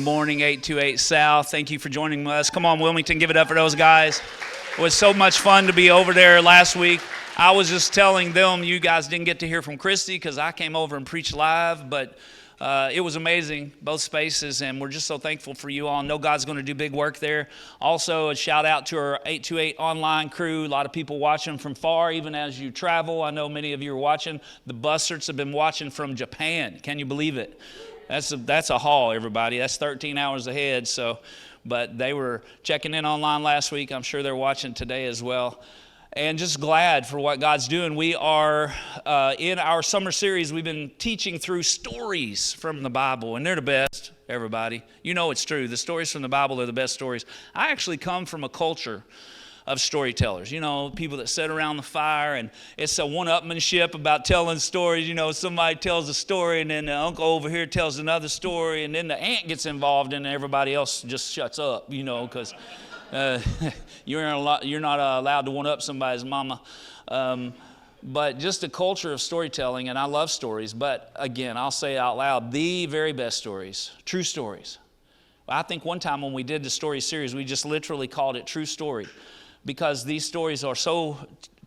morning, 828 South. Thank you for joining us. Come on, Wilmington, give it up for those guys. It was so much fun to be over there last week. I was just telling them, you guys didn't get to hear from Christy because I came over and preached live, but it was amazing, both spaces, and we're just so thankful for you all. I know God's going to do big work there. Also, a shout out to our 828 online crew. A lot of people watching from far, even as you travel. I know many of you are watching. The Bustards have been watching from Japan. Can you believe it? That's a haul, everybody. That's 13 hours ahead. But they were checking in online last week. I'm sure they're watching today as well. And just glad for what God's doing. We are in our summer series. We've been teaching through stories from the Bible, and they're the best, everybody. You know it's true. The stories from the Bible are the best stories. I actually come from a culture of storytellers, people that sit around the fire, and it's a one-upmanship about telling stories. Somebody tells a story, and then the uncle over here tells another story, and then the aunt gets involved, and everybody else just shuts up, because you're not allowed to one-up somebody's mama. But just a culture of storytelling, and I love stories, but again, I'll say it out loud, the very best stories, true stories. I think one time when we did the story series, we just literally called it True Story, because these stories are so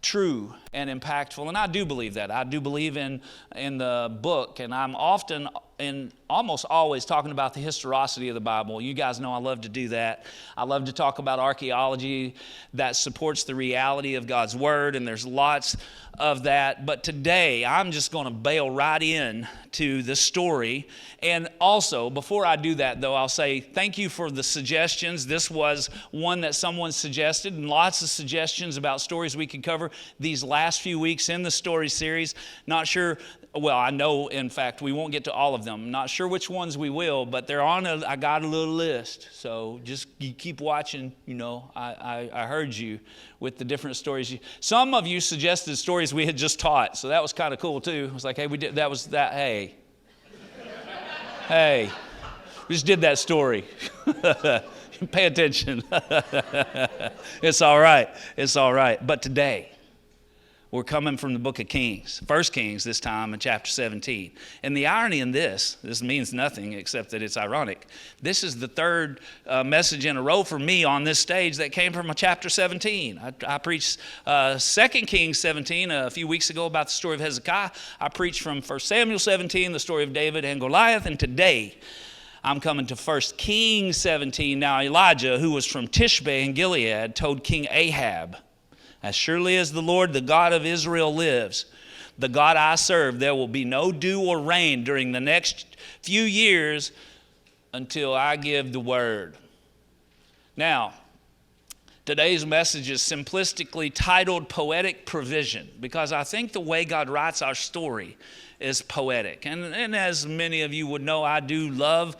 true and impactful, and I do believe that. I do believe in the book, and I'm often and almost always talking about the historicity of the Bible. You guys know I love to do that. I love to talk about archaeology that supports the reality of God's Word, and there's lots of that. But today, I'm just going to bail right in to the story. And also, before I do that, though, I'll say thank you for the suggestions. This was one that someone suggested, and lots of suggestions about stories we could cover these last few weeks in the story series. Not sure. Well, I know, in fact, we won't get to all of them. Not sure which ones we will, but they're I got a little list. So just you keep watching. I heard you with the different stories. Some of you suggested stories we had just taught, so that was kind of cool too. It was like, hey, we did that. Was that? Hey, hey, we just did that story. Pay attention. It's all right. It's all right. But today, we're coming from the book of Kings, 1 Kings this time in chapter 17. And the irony in this means nothing except that it's ironic. This is the third message in a row for me on this stage that came from chapter 17. I preached 2 Kings 17 a few weeks ago about the story of Hezekiah. I preached from 1 Samuel 17, the story of David and Goliath. And today, I'm coming to 1 Kings 17. Now Elijah, who was from Tishbe in Gilead, told King Ahab, "As surely as the Lord, the God of Israel lives, the God I serve, there will be no dew or rain during the next few years until I give the word." Now, today's message is simplistically titled Poetic Provision, because I think the way God writes our story is poetic. And as many of you would know, I do love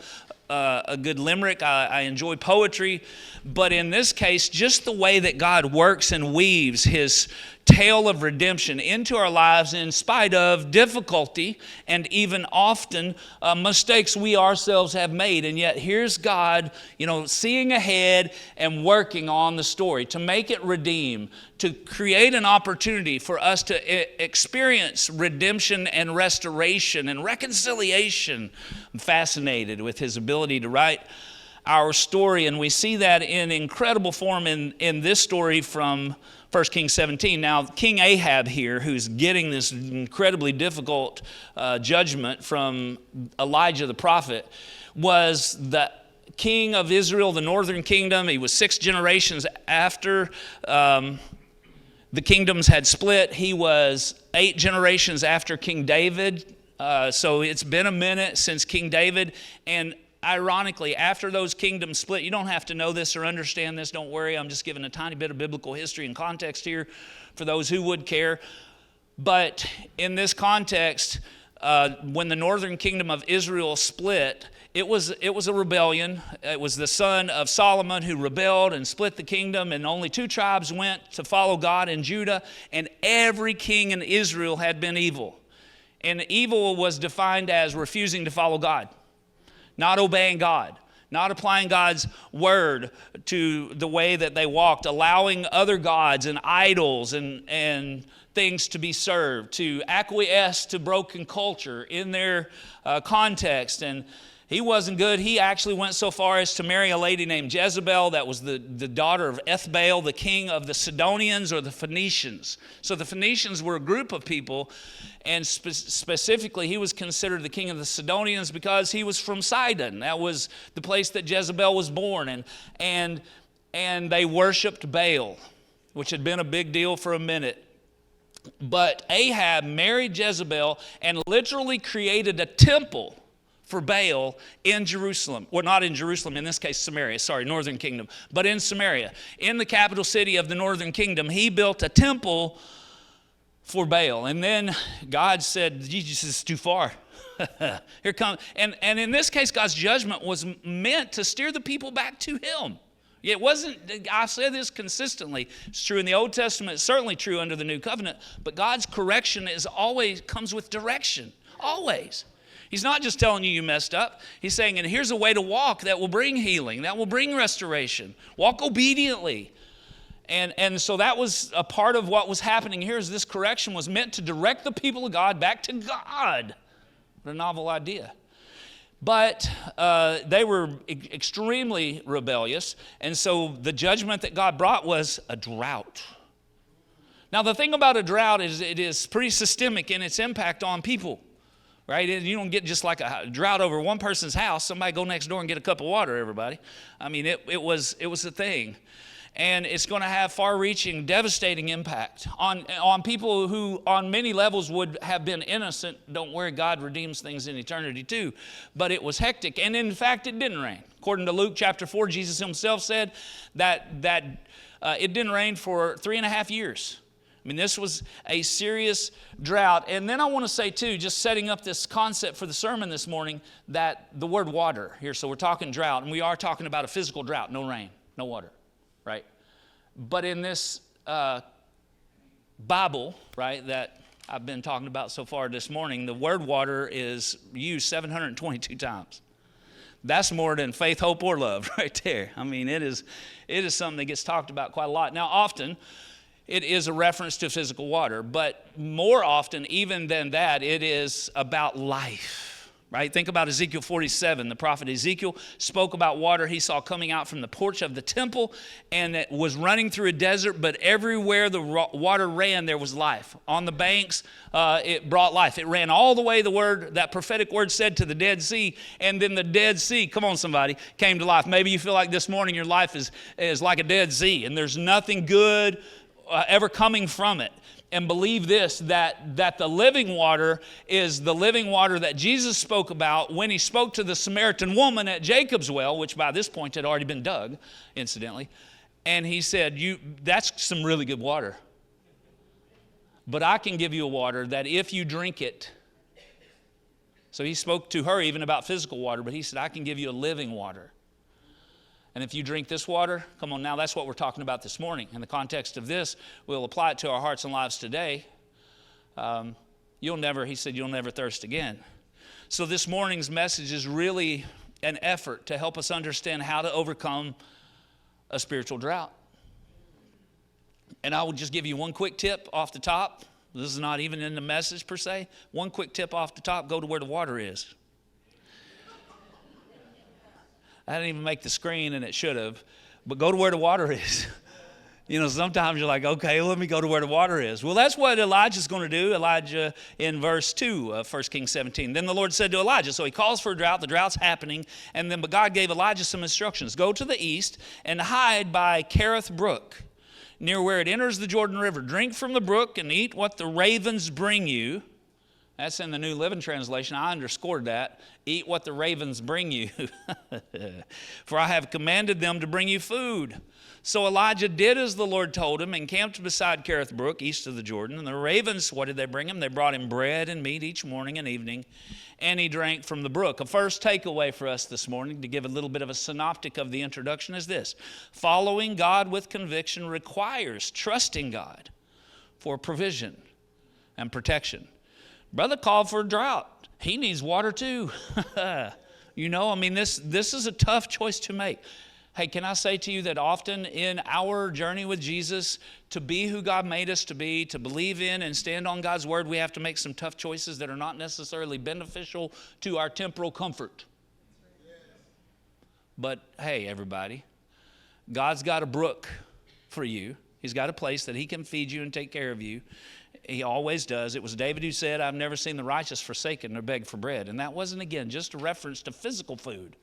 a good limerick. I enjoy poetry. But in this case, just the way that God works and weaves his tale of redemption into our lives in spite of difficulty and even often mistakes we ourselves have made. And yet here's God, seeing ahead and working on the story to make it redeem, to create an opportunity for us to experience redemption and restoration and reconciliation. I'm fascinated with his ability to write our story, and we see that in incredible form in this story from 1 Kings 17. Now, King Ahab here, who's getting this incredibly difficult judgment from Elijah the prophet, was the king of Israel, the northern kingdom. He was 6 generations after the kingdoms had split. He was 8 generations after King David. So it's been a minute since King David. And ironically, after those kingdoms split, you don't have to know this or understand this, don't worry. I'm just giving a tiny bit of biblical history and context here for those who would care. But in this context, when the northern kingdom of Israel split, it was a rebellion. It was the son of Solomon who rebelled and split the kingdom, and only 2 tribes went to follow God in Judah, and every king in Israel had been evil. And evil was defined as refusing to follow God, not obeying God, not applying God's word to the way that they walked, allowing other gods and idols and things to be served, to acquiesce to broken culture in their context. And He wasn't good. He actually went so far as to marry a lady named Jezebel that was the daughter of Ethbaal, the king of the Sidonians or the Phoenicians. So the Phoenicians were a group of people, and specifically he was considered the king of the Sidonians because he was from Sidon. That was the place that Jezebel was born, and they worshiped Baal, which had been a big deal for a minute. But Ahab married Jezebel and literally created a temple for Baal in Jerusalem. Well, not in Jerusalem, in this case Samaria, northern kingdom, but in Samaria. In the capital city of the northern kingdom, he built a temple for Baal. And then God said, this is too far. Here comes, and in this case, God's judgment was meant to steer the people back to him. It wasn't, I say this consistently, it's true in the Old Testament, it's certainly true under the New Covenant, but God's correction comes with direction, always. He's not just telling you messed up. He's saying, and here's a way to walk that will bring healing, that will bring restoration. Walk obediently. And so that was a part of what was happening here, is this correction was meant to direct the people of God back to God. What a novel idea. But they were extremely rebellious, and so the judgment that God brought was a drought. Now the thing about a drought is it is pretty systemic in its impact on people. Right? You don't get just like a drought over one person's house. Somebody go next door and get a cup of water, everybody. I mean, it was a thing. And it's going to have far-reaching, devastating impact on people who on many levels would have been innocent. Don't worry, God redeems things in eternity too. But it was hectic. And in fact, it didn't rain. According to Luke chapter 4, Jesus himself said that it didn't rain for 3.5 years. I mean, this was a serious drought. And then I want to say, too, just setting up this concept for the sermon this morning, that the word water here, so we're talking drought, and we are talking about a physical drought, no rain, no water, right? But in this Bible, right, that I've been talking about so far this morning, the word water is used 722 times. That's more than faith, hope, or love right there. I mean, it is something that gets talked about quite a lot. Now, often, it is a reference to physical water, but more often even than that, it is about life, right? Think about Ezekiel 47. The prophet Ezekiel spoke about water he saw coming out from the porch of the temple, and it was running through a desert, but everywhere the water ran, there was life. On the banks, it brought life. It ran all the way, that prophetic word said, to the Dead Sea, and then the Dead Sea, come on somebody, came to life. Maybe you feel like this morning your life is like a Dead Sea, and there's nothing good ever coming from it. And believe this, that the living water is the living water that Jesus spoke about when he spoke to the Samaritan woman at Jacob's well, which by this point had already been dug, incidentally. And he said, that's some really good water. But I can give you a water that if you drink it. So he spoke to her even about physical water, but he said, I can give you a living water. And if you drink this water, come on now, that's what we're talking about this morning. In the context of this, we'll apply it to our hearts and lives today. You'll never thirst again. So this morning's message is really an effort to help us understand how to overcome a spiritual drought. And I will just give you one quick tip off the top. This is not even in the message per se. One quick tip off the top, go to where the water is. I didn't even make the screen, and it should have. But go to where the water is. Sometimes you're like, okay, let me go to where the water is. Well, that's what Elijah's going to do. Elijah in verse 2 of 1 Kings 17. Then the Lord said to Elijah, so he calls for a drought. The drought's happening. But God gave Elijah some instructions. Go to the east and hide by Kerith Brook, near where it enters the Jordan River. Drink from the brook and eat what the ravens bring you. That's in the New Living Translation. I underscored that. Eat what the ravens bring you. For I have commanded them to bring you food. So Elijah did as the Lord told him and camped beside Kerith Brook, east of the Jordan. And the ravens, what did they bring him? They brought him bread and meat each morning and evening. And he drank from the brook. A first takeaway for us this morning, to give a little bit of a synoptic of the introduction, is this. Following God with conviction requires trusting God for provision and protection. Brother called for a drought. He needs water too. This is a tough choice to make. Hey, can I say to you that often in our journey with Jesus, to be who God made us to be, to believe in and stand on God's word, we have to make some tough choices that are not necessarily beneficial to our temporal comfort. But hey, everybody, God's got a brook for you. He's got a place that he can feed you and take care of you. He always does. It was David who said, I've never seen the righteous forsaken or beg for bread. And that wasn't, again, just a reference to physical food,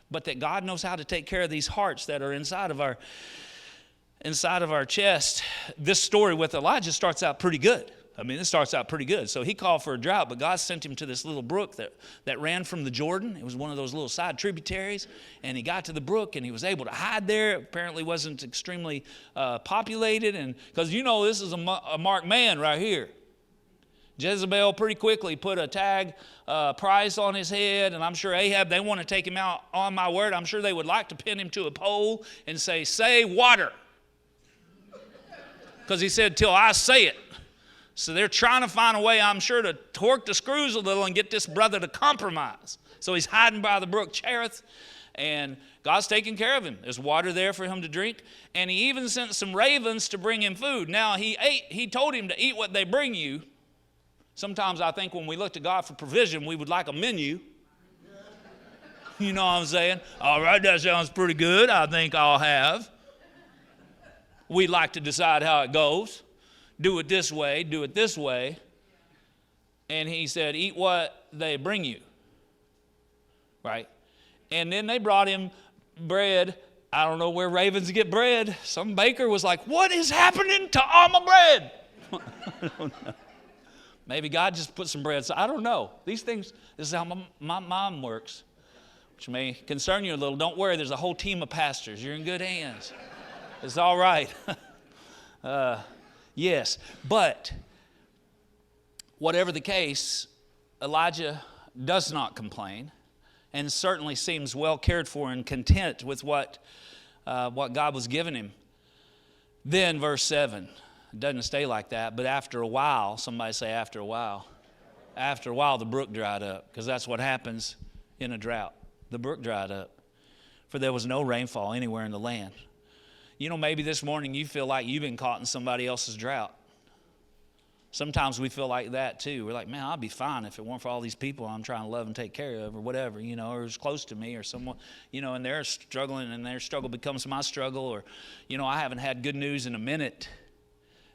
but that God knows how to take care of these hearts that are inside of our chest. This story with Elijah starts out pretty good. I mean, it starts out pretty good. So he called for a drought, but God sent him to this little brook that ran from the Jordan. It was one of those little side tributaries, and he got to the brook, and he was able to hide there. Apparently wasn't extremely populated, and because this is a marked man right here. Jezebel pretty quickly put a tag price on his head, and I'm sure Ahab, they want to take him out on my word. I'm sure they would like to pin him to a pole and say water. Because he said, till I say it. So they're trying to find a way, I'm sure, to torque the screws a little and get this brother to compromise. So he's hiding by the brook Kerith, and God's taking care of him. There's water there for him to drink, and he even sent some ravens to bring him food. Now, he told him to eat what they bring you. Sometimes I think when we look to God for provision, we would like a menu. You know what I'm saying? All right, that sounds pretty good. I think I'll have. We like to decide how it goes. Do it this way, do it this way. And he said, eat what they bring you. Right? And then they brought him bread. I don't know where ravens get bread. Some baker was like, what is happening to all my bread? I don't know. Maybe God just put some bread. So I don't know. These things, this is how my mom works, which may concern you a little. Don't worry, there's a whole team of pastors. You're in good hands. It's all right. Yes, but whatever the case, Elijah does not complain and certainly seems well cared for and content with what God was giving him. Then verse 7, it doesn't stay like that, but after a while, somebody say after a while, the brook dried up, because that's what happens in a drought. The brook dried up, for there was no rainfall anywhere in the land. Maybe this morning you feel like you've been caught in somebody else's drought. Sometimes we feel like that too. We're like, man, I'll be fine if it weren't for all these people I'm trying to love and take care of or whatever, or who's close to me or someone, and they're struggling and their struggle becomes my struggle, or, I haven't had good news in a minute.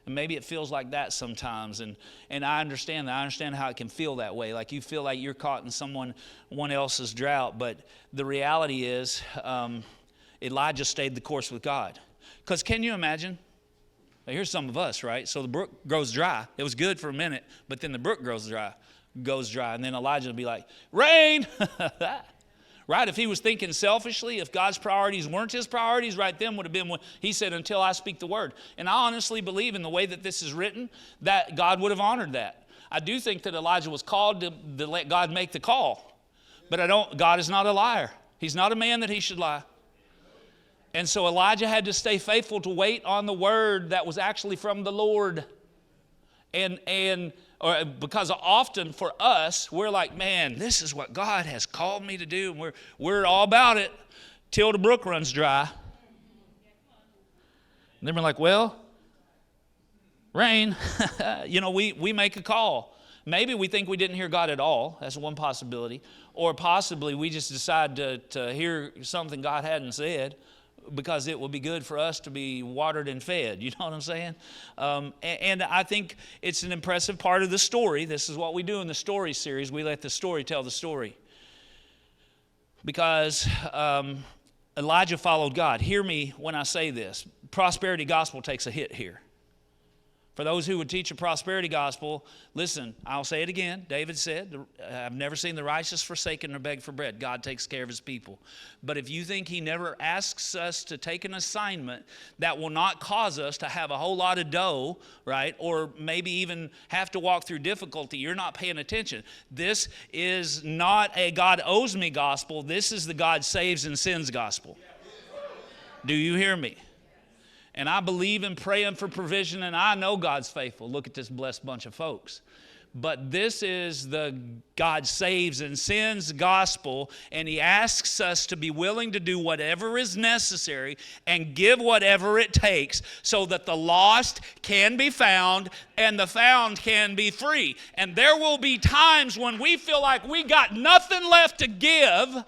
And maybe it feels like that sometimes, and I understand that. I understand how it can feel that way, like you feel like you're caught in someone else's drought. But the reality is Elijah stayed the course with God. Because can you imagine? Now, here's some of us, right? So the brook grows dry. It was good for a minute, but then the brook goes dry. And then Elijah will be like, rain! Right? If he was thinking selfishly, if God's priorities weren't his priorities, right then would have been when he said, until I speak the word. And I honestly believe in the way that this is written, that God would have honored that. I do think that Elijah was called to let God make the call. But God is not a liar. He's not a man that he should lie. And so Elijah had to stay faithful to wait on the word that was actually from the Lord. Because often for us, we're like, man, this is what God has called me to do. And we're all about it till the brook runs dry. And then we're like, well, rain. We make a call. Maybe we think we didn't hear God at all. That's one possibility. Or possibly we just decide to hear something God hadn't said, because it will be good for us to be watered and fed. You know what I'm saying? And I think it's an impressive part of the story. This is what we do in the story series. We let the story tell the story. Because Elijah followed God. Hear me when I say this. Prosperity gospel takes a hit here. For those who would teach a prosperity gospel, listen, I'll say it again. David said, I've never seen the righteous forsaken or beg for bread. God takes care of his people. But if you think he never asks us to take an assignment that will not cause us to have a whole lot of dough, right, or maybe even have to walk through difficulty, you're not paying attention. This is not a God owes me gospel. This is the God saves and sends gospel. Do you hear me? And I believe in praying for provision, and I know God's faithful. Look at this blessed bunch of folks. But this is the God saves and sends gospel, and he asks us to be willing to do whatever is necessary and give whatever it takes so that the lost can be found and the found can be free. And there will be times when we feel like we got nothing left to give.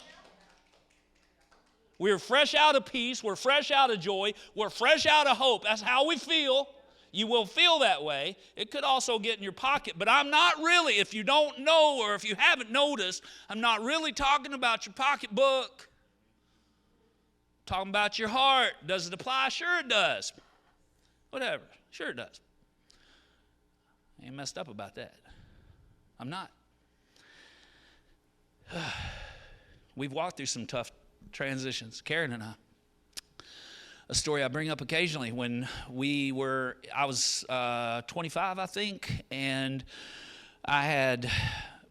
We're fresh out of peace. We're fresh out of joy. We're fresh out of hope. That's how we feel. You will feel that way. It could also get in your pocket, but I'm not really, if you don't know or if you haven't noticed, I'm not really talking about your pocketbook. I'm talking about your heart. Does it apply? Sure it does. Whatever. Sure it does. I ain't messed up about that. I'm not. We've walked through some tough transitions, Karen and I. A story I bring up occasionally when I was 25, I think, and I had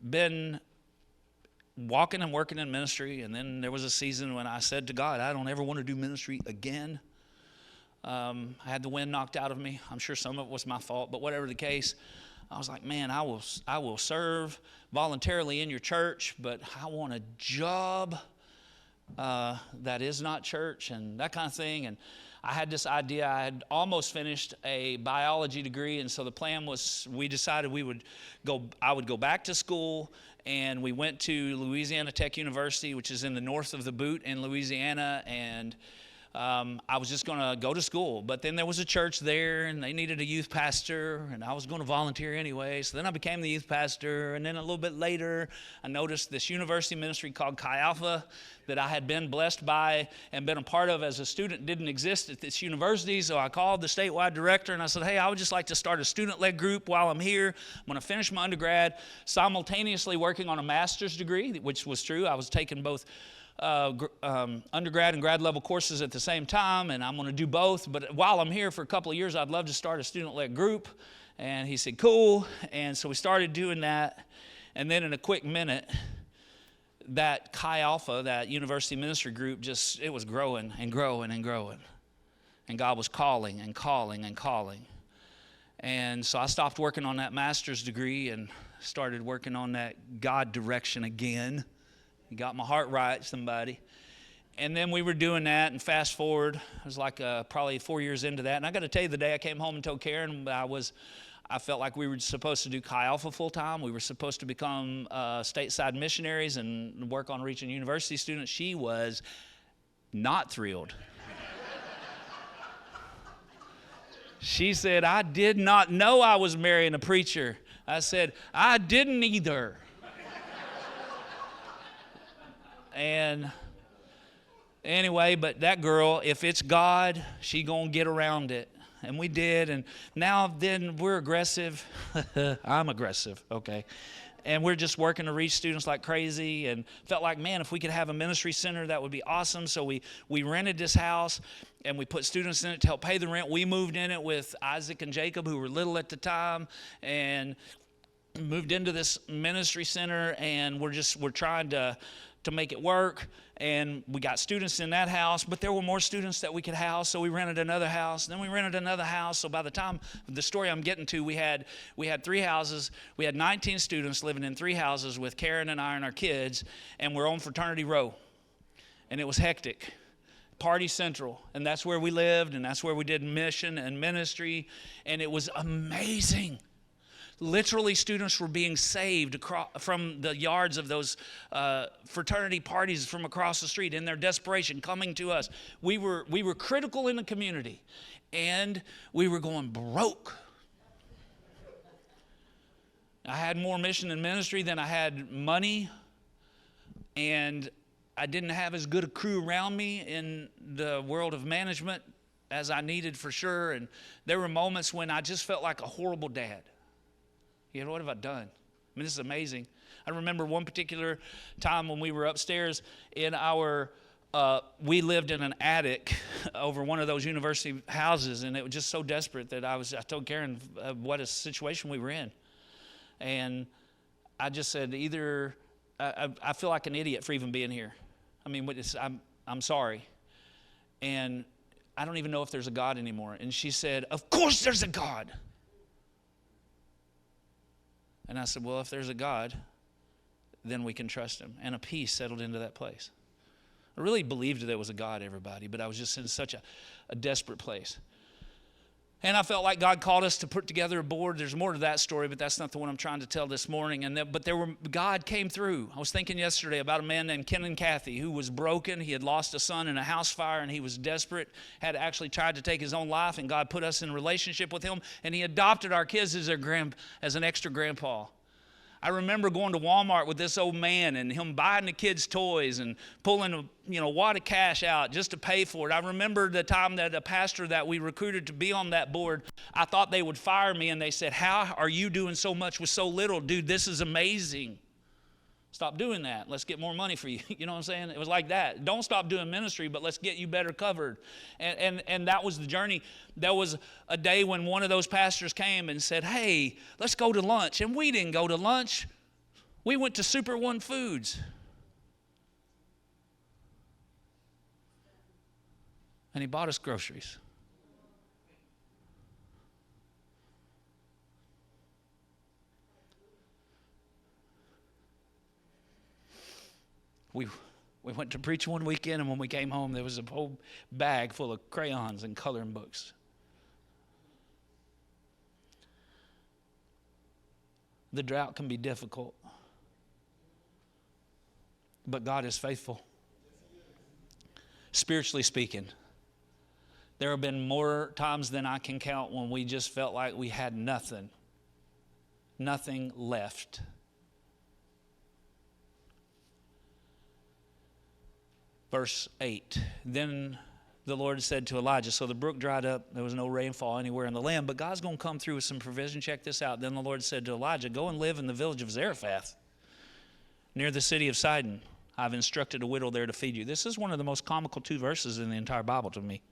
been walking and working in ministry, and then there was a season when I said to God, I don't ever want to do ministry again. I had the wind knocked out of me. I'm sure some of it was my fault, but whatever the case, I was like, man, I will serve voluntarily in your church, but I want a job that is not church and that kind of thing. And I had this idea. I had almost finished a biology degree, and so the plan was we decided I would go back to school, and we went to Louisiana Tech University, which is in the north of the Boot in Louisiana, and I was just going to go to school. But then there was a church there, and they needed a youth pastor, and I was going to volunteer anyway. So then I became the youth pastor, and then a little bit later, I noticed this university ministry called Chi Alpha that I had been blessed by and been a part of as a student didn't exist at this university. So I called the statewide director, and I said, hey, I would just like to start a student-led group while I'm here. I'm going to finish my undergrad, simultaneously working on a master's degree, which was true. I was taking both undergrad and grad level courses at the same time, and I'm going to do both. But while I'm here for a couple of years, I'd love to start a student-led group. And he said, cool. And so we started doing that. And then in a quick minute, that Chi Alpha, that university ministry group, it was growing and growing and growing. And God was calling and calling and calling. And so I stopped working on that master's degree and started working on that God direction again. Got my heart right, somebody. And then we were doing that, and fast forward, I was like probably 4 years into that. And I got to tell you, the day I came home and told Karen I felt like we were supposed to do Chi Alpha full time. We were supposed to become stateside missionaries and work on reaching university students. She was not thrilled. She said, I did not know I was marrying a preacher. I said, I didn't either. And anyway, but that girl, if it's God, she gonna get around it. And we did, and now then we're aggressive. I'm aggressive, okay. And we're just working to reach students like crazy, and felt like, man, if we could have a ministry center, that would be awesome. So we rented this house, and we put students in it to help pay the rent. We moved in it with Isaac and Jacob, who were little at the time, and moved into this ministry center, and we're trying to make it work. And we got students in that house, but there were more students that we could house, so we rented another house. Then we rented another house. So by the time the story I'm getting to, we had 3 houses. We had 19 students living in 3 houses with Karen and I and our kids, and we're on Fraternity Row. And it was hectic. Party Central, and that's where we lived, and that's where we did mission and ministry, and it was amazing. Literally, students were being saved from the yards of those fraternity parties from across the street in their desperation, coming to us. We were critical in the community, and we were going broke. I had more mission and ministry than I had money, and I didn't have as good a crew around me in the world of management as I needed for sure. And there were moments when I just felt like a horrible dad. You know, what have I done? I mean, this is amazing. I remember one particular time when we were upstairs in we lived in an attic over one of those university houses, and it was just so desperate that I told Karen what a situation we were in. And I just said, I feel like an idiot for even being here. I mean, I'm sorry. And I don't even know if there's a God anymore. And she said, of course there's a God. And I said, well, if there's a God, then we can trust him. And a peace settled into that place. I really believed there was a God, everybody, but I was just in such a desperate place. And I felt like God called us to put together a board. There's more to that story, but that's not the one I'm trying to tell this morning. God came through. I was thinking yesterday about a man named Ken and Kathy who was broken. He had lost a son in a house fire, and he was desperate, had actually tried to take his own life, and God put us in a relationship with him, and he adopted our kids as an extra grandpa. I remember going to Walmart with this old man and him buying the kids' toys and pulling a wad of cash out just to pay for it. I remember the time that a pastor that we recruited to be on that board, I thought they would fire me, and they said, "How are you doing so much with so little? Dude, this is amazing. Stop doing that. Let's get more money for you." You know what I'm saying? It was like that. Don't stop doing ministry, but let's get you better covered. And that was the journey. There was a day when one of those pastors came and said, "Hey, let's go to lunch." And we didn't go to lunch. We went to Super One Foods. And he bought us groceries. We went to preach one weekend, and when we came home, there was a whole bag full of crayons and coloring books. The drought can be difficult, but God is faithful. Spiritually speaking, there have been more times than I can count when we just felt like we had nothing left. Verse 8, then the Lord said to Elijah, so the brook dried up, there was no rainfall anywhere in the land, but God's going to come through with some provision. Check this out. Then the Lord said to Elijah, go and live in the village of Zarephath, near the city of Sidon. I've instructed a widow there to feed you. This is one of the most comical 2 verses in the entire Bible to me.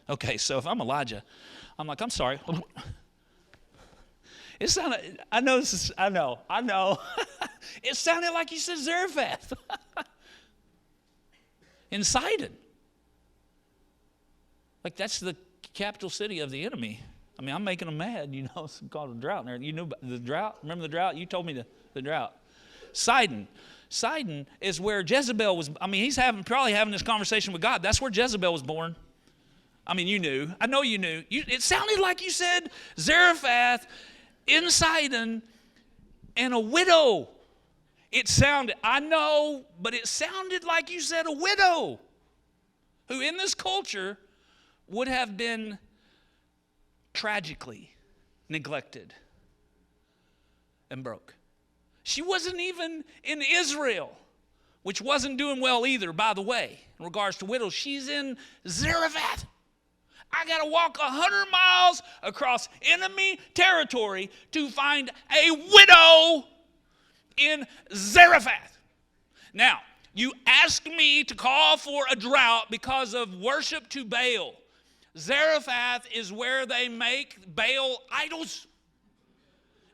Okay, so if I'm Elijah, I'm like, I'm sorry. It sounded, I know. It sounded like you said Zarephath. In Sidon. Like that's the capital city of the enemy. I mean, I'm making them mad, it's called a drought there. You knew the drought? Remember the drought? You told me the drought. Sidon. Sidon is where Jezebel was. I mean, he's probably having this conversation with God. That's where Jezebel was born. I mean, you knew. I know you knew. It sounded like you said Zarephath in Sidon and a widow. It sounded, I know, but it sounded like you said a widow who in this culture would have been tragically neglected and broke. She wasn't even in Israel, which wasn't doing well either, by the way, in regards to widows. She's in Zarephath. I got to walk 100 miles across enemy territory to find a widow in Zarephath. Now, you ask me to call for a drought because of worship to Baal. Zarephath is where they make Baal idols.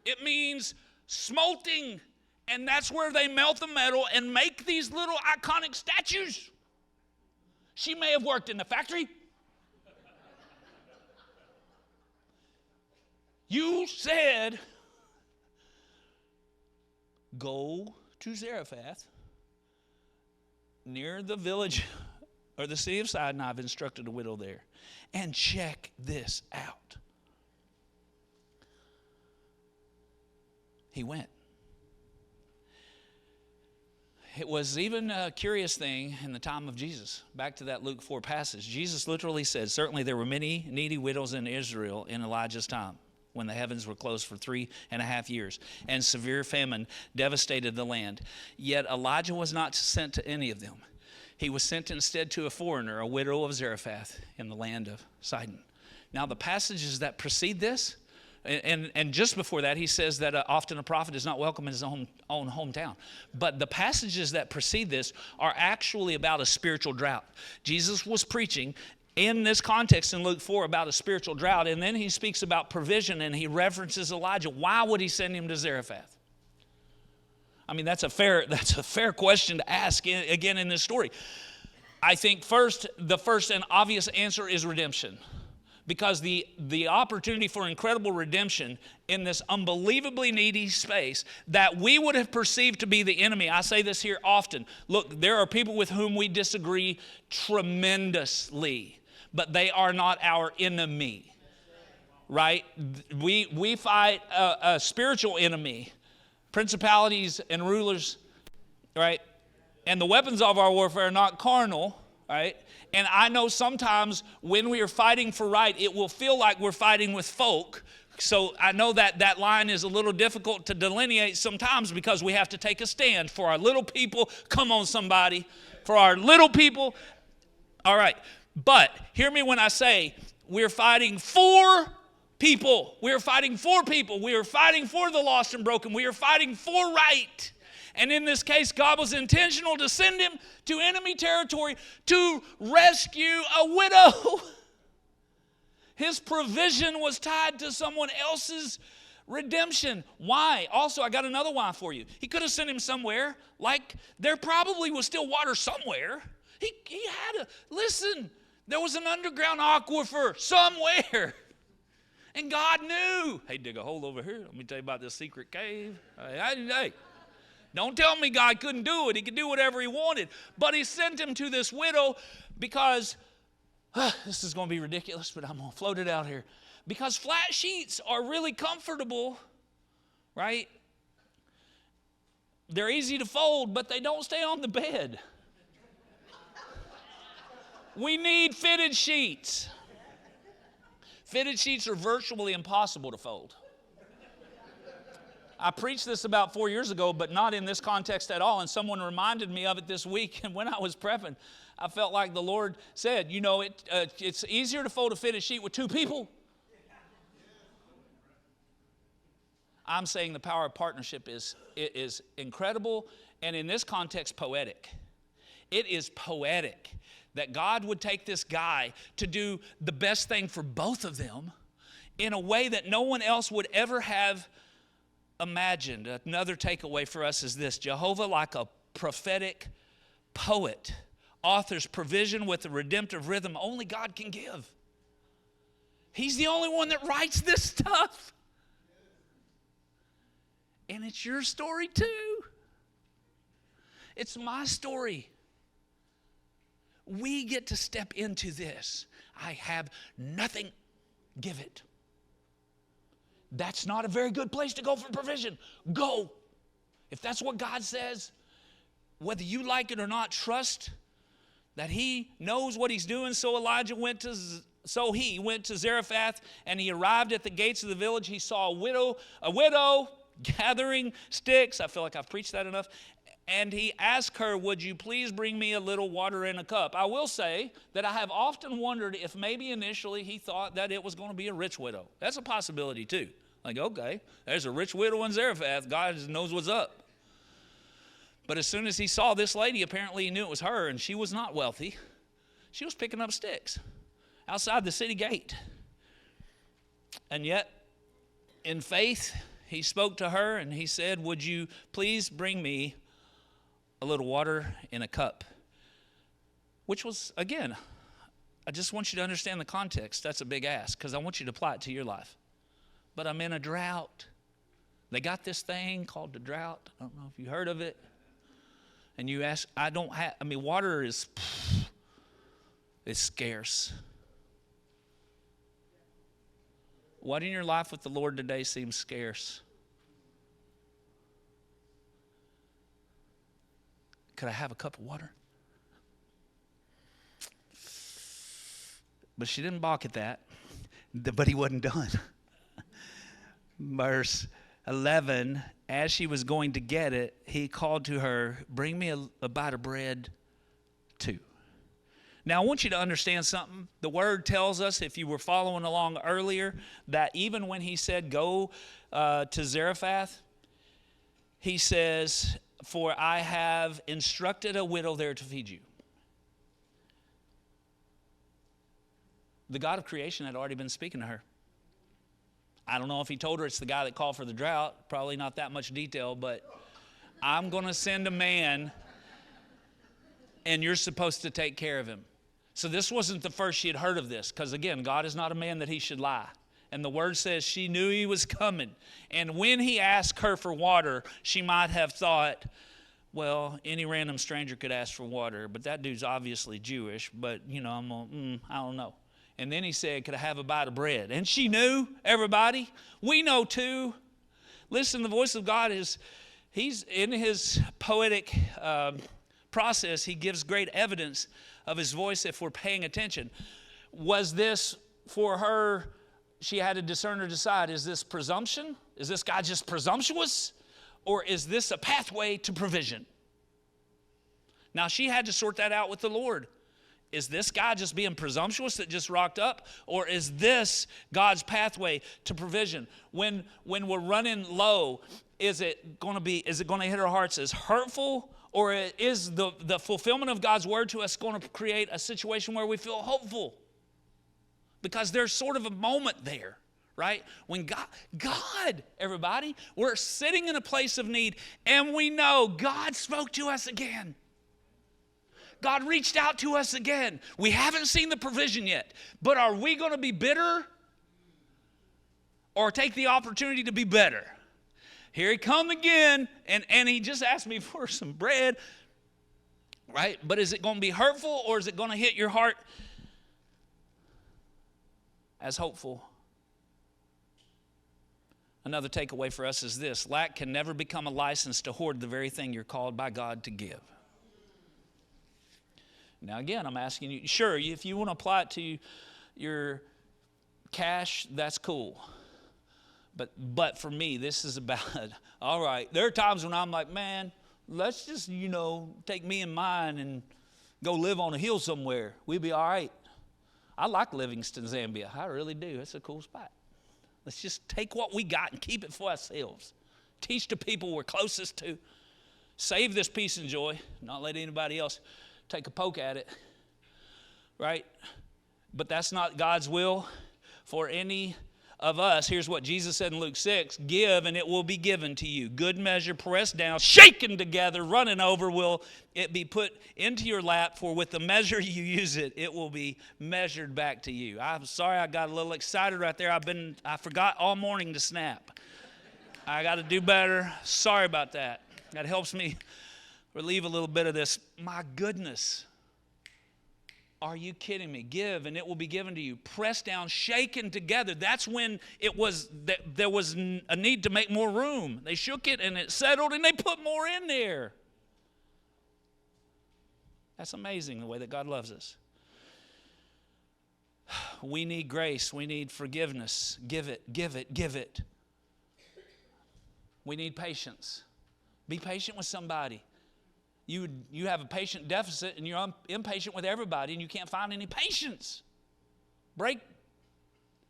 It means smelting, and that's where they melt the metal and make these little iconic statues. She may have worked in the factory. You said, go to Zarephath, near the village or the city of Sidon. I've instructed a widow there. And check this out. He went. It was even a curious thing in the time of Jesus. Back to that Luke 4 passage. Jesus literally said, certainly there were many needy widows in Israel in Elijah's time, when the heavens were closed for 3.5 years, and severe famine devastated the land. Yet Elijah was not sent to any of them. He was sent instead to a foreigner, a widow of Zarephath in the land of Sidon. Now the passages that precede this, and just before that, he says that often a prophet is not welcome in his own hometown. But the passages that precede this are actually about a spiritual drought. Jesus was preaching in this context in Luke 4 about a spiritual drought, and then he speaks about provision, and he references Elijah. Why would he send him to Zarephath? I mean, that's a fair question to ask again in this story. I think the first and obvious answer is redemption, because the opportunity for incredible redemption in this unbelievably needy space that we would have perceived to be the enemy. I say this here often. Look, there are people with whom we disagree tremendously, but they are not our enemy. right? We fight a spiritual enemy, principalities and rulers, right? And the weapons of our warfare are not carnal, right? And I know sometimes when we are fighting for right, it will feel like we're fighting with folk. So I know that line is a little difficult to delineate sometimes because we have to take a stand for our little people. Come on, somebody. For our little people. All right. But hear me when I say we're fighting for people. We're fighting for people. We are fighting for the lost and broken. We are fighting for right. And in this case, God was intentional to send him to enemy territory to rescue a widow. His provision was tied to someone else's redemption. Why? Also, I got another why for you. He could have sent him somewhere, like there probably was still water somewhere. He had listen, there was an underground aquifer somewhere. And God knew. Hey, dig a hole over here. Let me tell you about this secret cave. Hey. Don't tell me God couldn't do it. He could do whatever he wanted. But he sent him to this widow because, this is going to be ridiculous, but I'm going to float it out here. Because flat sheets are really comfortable, right? They're easy to fold, but they don't stay on the bed. We need fitted sheets. Fitted sheets are virtually impossible to fold. I preached this about 4 years ago, but not in this context at all. And someone reminded me of it this week. And when I was prepping, I felt like the Lord said, it's easier to fold a fitted sheet with two people. I'm saying the power of partnership is incredible. And in this context, poetic. It is poetic that God would take this guy to do the best thing for both of them in a way that no one else would ever have imagined. Another takeaway for us is this: Jehovah, like a prophetic poet, authors provision with a redemptive rhythm only God can give. He's the only one that writes this stuff. And it's your story too. It's my story. We get to step into this. I have nothing. Give it. That's not a very good place to go for provision. Go. If that's what God says, whether you like it or not, trust that he knows what he's doing. So he went to Zarephath, and he arrived at the gates of the village. He saw a widow gathering sticks. I feel like I've preached that enough. And he asked her, would you please bring me a little water in a cup? I will say that I have often wondered if maybe initially he thought that it was going to be a rich widow. That's a possibility too. Like, okay, there's a rich widow in Zarephath. God knows what's up. But as soon as he saw this lady, apparently he knew it was her, and she was not wealthy. She was picking up sticks outside the city gate. And yet, in faith, he spoke to her and he said, would you please bring me a little water in a cup? Which was, again, I just want you to understand the context. That's a big ask because I want you to apply it to your life. But I'm in a drought. They got this thing called the drought. I don't know if you heard of it. And you ask, water is scarce. What in your life with the Lord today seems scarce? Could I have a cup of water? But she didn't balk at that. But he wasn't done. Verse 11, as she was going to get it, he called to her, bring me a bite of bread too. Now, I want you to understand something. The word tells us, if you were following along earlier, that even when he said go to Zarephath, he says, for I have instructed a widow there to feed you. The God of creation had already been speaking to her. I don't know if he told her it's the guy that called for the drought. Probably not that much detail, but I'm going to send a man, and you're supposed to take care of him. So this wasn't the first she had heard of this, because again, God is not a man that he should lie. And the word says she knew he was coming. And when he asked her for water, she might have thought, well, any random stranger could ask for water, but that dude's obviously Jewish, but, I don't know. And then he said, could I have a bite of bread? And she knew, everybody. We know too. Listen, the voice of God he's in his poetic process, he gives great evidence of his voice if we're paying attention. Was this for her, she had to discern or decide, is this presumption? Is this guy just presumptuous? Or is this a pathway to provision? Now, she had to sort that out with the Lord. Is this guy just being presumptuous that just rocked up? Or is this God's pathway to provision? When we're running low, is it going to hit our hearts as hurtful? Or is the fulfillment of God's word to us going to create a situation where we feel hopeful? Because there's sort of a moment there, right? When God, everybody, we're sitting in a place of need and we know God spoke to us again. God reached out to us again. We haven't seen the provision yet, but are we going to be bitter or take the opportunity to be better? Here he come again, and he just asked me for some bread, right? But is it going to be hurtful or is it going to hit your heart as hopeful? Another takeaway for us is this: lack can never become a license to hoard the very thing you're called by God to give. Now again, I'm asking you, sure, if you want to apply it to your cash, that's cool. But for me, this is about, all right, there are times when I'm like, man, let's just, take me and mine and go live on a hill somewhere. We'll be all right. I like Livingston, Zambia. I really do. It's a cool spot. Let's just take what we got and keep it for ourselves. Teach the people we're closest to. Save this peace and joy. Not let anybody else take a poke at it, right? But that's not God's will for any of us. Here's what Jesus said in Luke 6: give and it will be given to you. Good measure, pressed down, shaken together, running over, will it be put into your lap, for with the measure you use it, it will be measured back to you. I'm sorry I got a little excited right there. I forgot all morning to snap. I got to do better. Sorry about that. That helps me relieve a little bit of this. My goodness. Are you kidding me? Give and it will be given to you. Pressed down, shaken together. That's when there was a need to make more room. They shook it and it settled and they put more in there. That's amazing, the way that God loves us. We need grace. We need forgiveness. Give it, give it, give it. We need patience. Be patient with somebody. You have a patient deficit and you're impatient with everybody and you can't find any patience. Break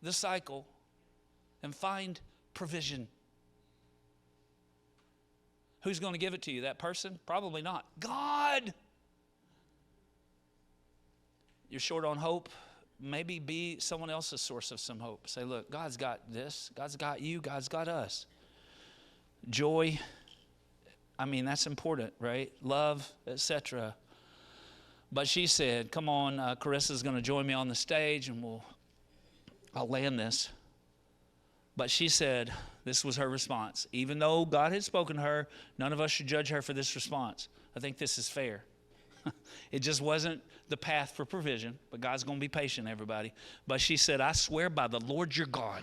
the cycle and find provision. Who's going to give it to you? That person? Probably not. God! You're short on hope. Maybe be someone else's source of some hope. Say, look, God's got this. God's got you. God's got us. Joy. That's important, right? Love, etc. But she said, come on, Carissa's going to join me on the stage and I'll land this. But she said, this was her response. Even though God had spoken to her, none of us should judge her for this response. I think this is fair. It just wasn't the path for provision, but God's going to be patient, everybody. But she said, I swear by the Lord your God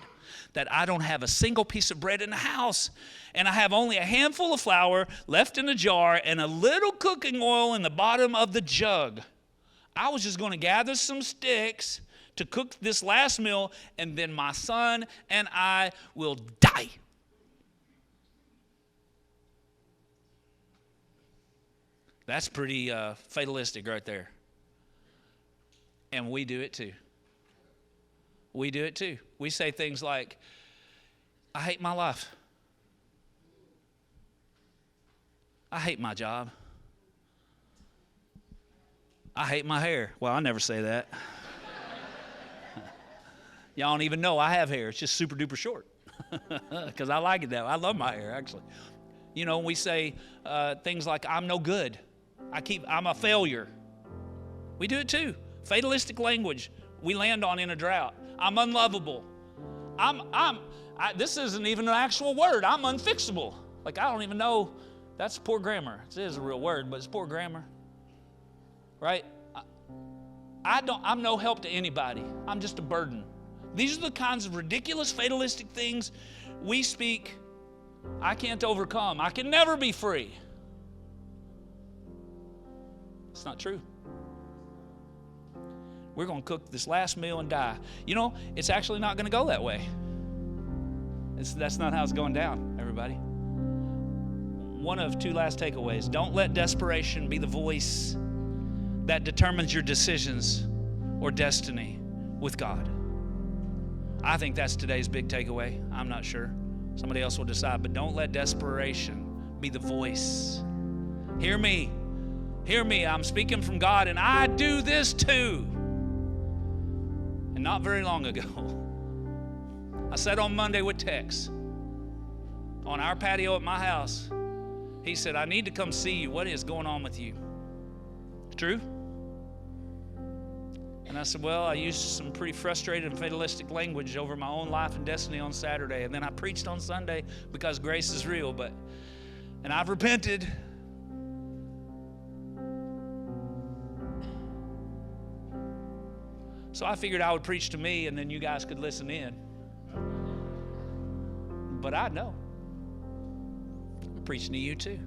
that I don't have a single piece of bread in the house, and I have only a handful of flour left in a jar and a little cooking oil in the bottom of the jug. I was just going to gather some sticks to cook this last meal, and then my son and I will die. That's pretty fatalistic right there. And we do it too. We do it too. We say things like, I hate my life. I hate my job. I hate my hair. Well, I never say that. Y'all don't even know I have hair. It's just super duper short. Because I like it that way. I love my hair, actually. We say things like, I'm no good. I'm a failure. We do it too. Fatalistic language we land on in a drought. I'm unlovable. This isn't even an actual word. I'm unfixable. Like, I don't even know. That's poor grammar. It is a real word, but it's poor grammar. Right? I'm no help to anybody. I'm just a burden. These are the kinds of ridiculous, fatalistic things we speak. I can't overcome. I can never be free. It's not true. We're going to cook this last meal and die. You know, it's actually not going to go that way. That's not how it's going down, everybody. One of two last takeaways. Don't let desperation be the voice that determines your decisions or destiny with God. I think that's today's big takeaway. I'm not sure. Somebody else will decide. But don't let desperation be the voice. Hear me. Hear me. I'm speaking from God, and I do this too. And not very long ago, I sat on Monday with Tex on our patio at my house. He said, I need to come see you. What is going on with you? True? And I said, well, I used some pretty frustrated and fatalistic language over my own life and destiny on Saturday. And then I preached on Sunday because grace is real. And I've repented. So I figured I would preach to me and then you guys could listen in. But I know. I'm preaching to you too.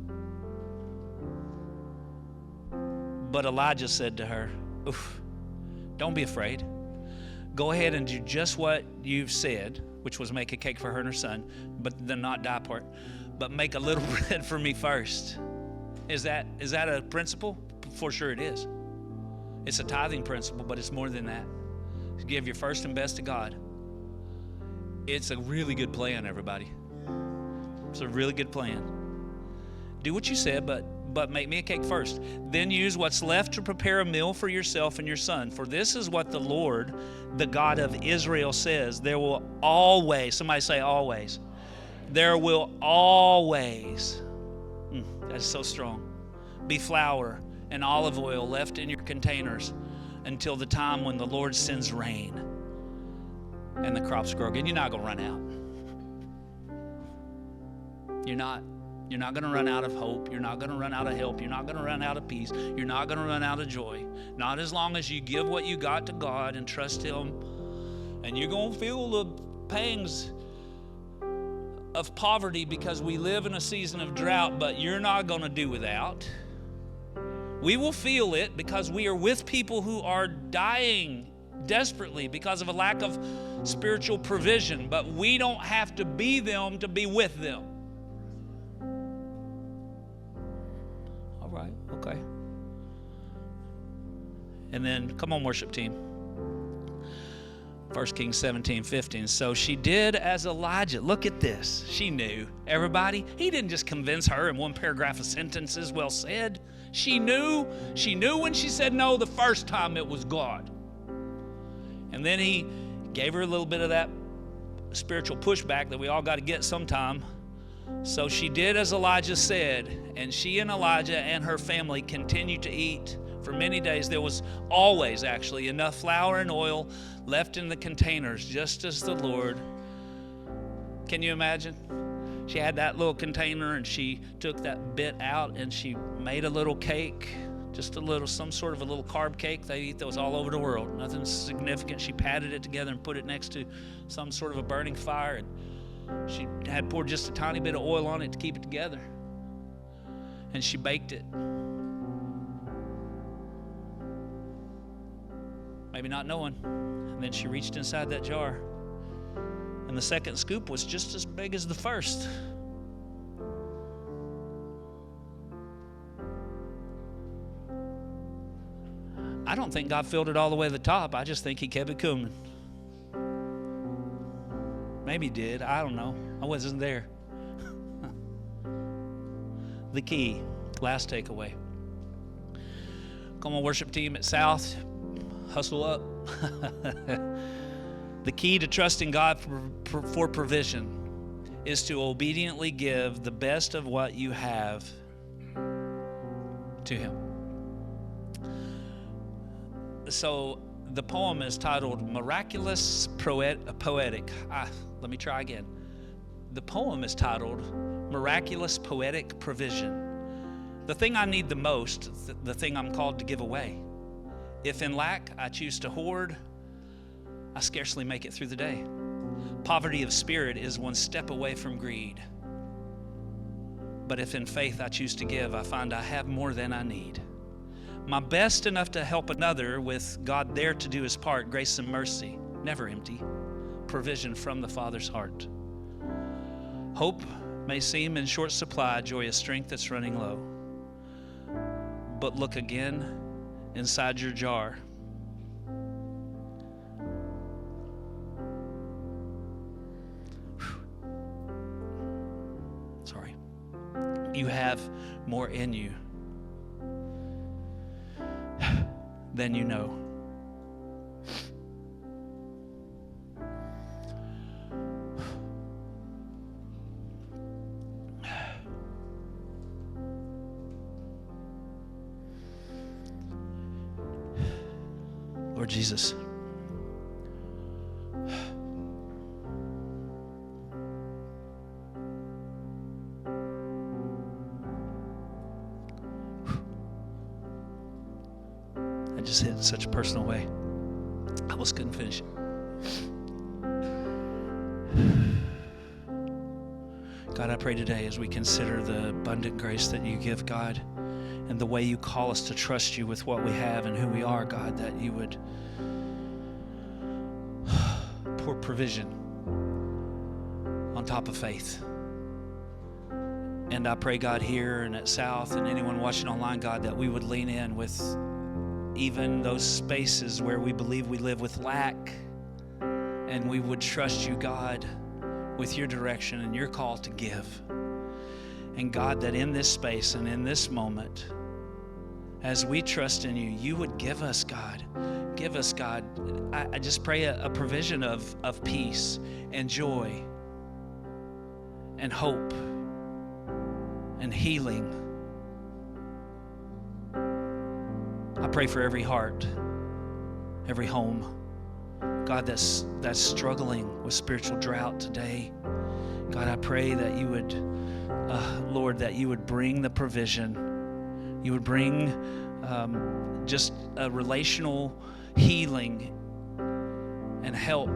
But Elijah said to her, oof, don't be afraid. Go ahead and do just what you've said, which was make a cake for her and her son, but the not die part. But make a little bread for me first. Is that a principle? For sure it is. It's a tithing principle, but it's more than that. Give your first and best to God. It's a really good plan, everybody. It's a really good plan. Do what you said, but make me a cake first. Then use what's left to prepare a meal for yourself and your son. For this is what the Lord, the God of Israel, says. There will always, somebody say always. There will always, that's so strong, be flour and olive oil left in your containers until the time when the Lord sends rain and the crops grow again. You're not going to run out. You're not going to run out of hope. You're not going to run out of help. You're not going to run out of peace. You're not going to run out of joy. Not as long as you give what you got to God and trust Him. And you're going to feel the pangs of poverty because we live in a season of drought, but you're not going to do without. We will feel it because we are with people who are dying desperately because of a lack of spiritual provision, but we don't have to be them to be with them. All right, okay. And then, come on, worship team. 1 Kings 17:15. So she did as Elijah. Look at this. She knew. Everybody, he didn't just convince her in one paragraph of sentences, well said. She knew when she said no the first time it was God. And then he gave her a little bit of that spiritual pushback that we all got to get sometime. So she did as Elijah said, and she and Elijah and her family continued to eat for many days. There was always actually enough flour and oil left in the containers, just as the Lord. Can you imagine? She had that little container and she took that bit out and she made a little cake, just a little, some sort of a little carb cake they eat that was all over the world. Nothing significant. She patted it together and put it next to some sort of a burning fire, and she had poured just a tiny bit of oil on it to keep it together. And she baked it. Maybe not knowing. And then she reached inside that jar. And the second scoop was just as big as the first. I don't think God filled it all the way to the top. I just think He kept it coming. Maybe He did. I don't know. I wasn't there. The key, last takeaway. Come on, worship team at South. Hustle up. The key to trusting God for provision is to obediently give the best of what you have to Him. So the poem is titled Miraculous Poetic. Let me try again. The poem is titled Miraculous Poetic Provision. The thing I need the most, the thing I'm called to give away, If in lack I choose to hoard, I scarcely make it through the day. Poverty of spirit is one step away from greed. But if in faith I choose to give, I find I have more than I need. My best enough to help another, with God there to do his part, grace and mercy, never empty, provision from the Father's heart. Hope may seem in short supply, joy is strength that's running low. But look again inside your jar. Sorry. You have more in you than you know. Lord Jesus, I just hit in such a personal way. I almost couldn't finish it. God, I pray today as we consider the abundant grace that you give, God, and the way you call us to trust you with what we have and who we are, God, that you would pour provision on top of faith. And I pray, God, here and at South and anyone watching online, God, that we would lean in with even those spaces where we believe we live with lack, and we would trust you, God, with your direction and your call to give. And God, that in this space and in this moment, as we trust in you, you would give us, God. Give us, God. I just pray a provision of peace and joy and hope and healing. I pray for every heart, every home, God, that's struggling with spiritual drought today. God, I pray that you would, Lord, that you would bring the provision. You would bring just a relational healing and help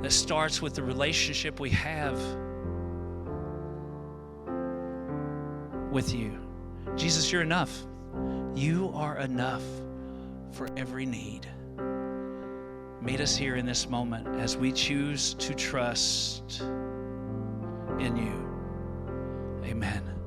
that starts with the relationship we have with you. Jesus, you're enough. You are enough for every need. Meet us here in this moment as we choose to trust in you. Amen.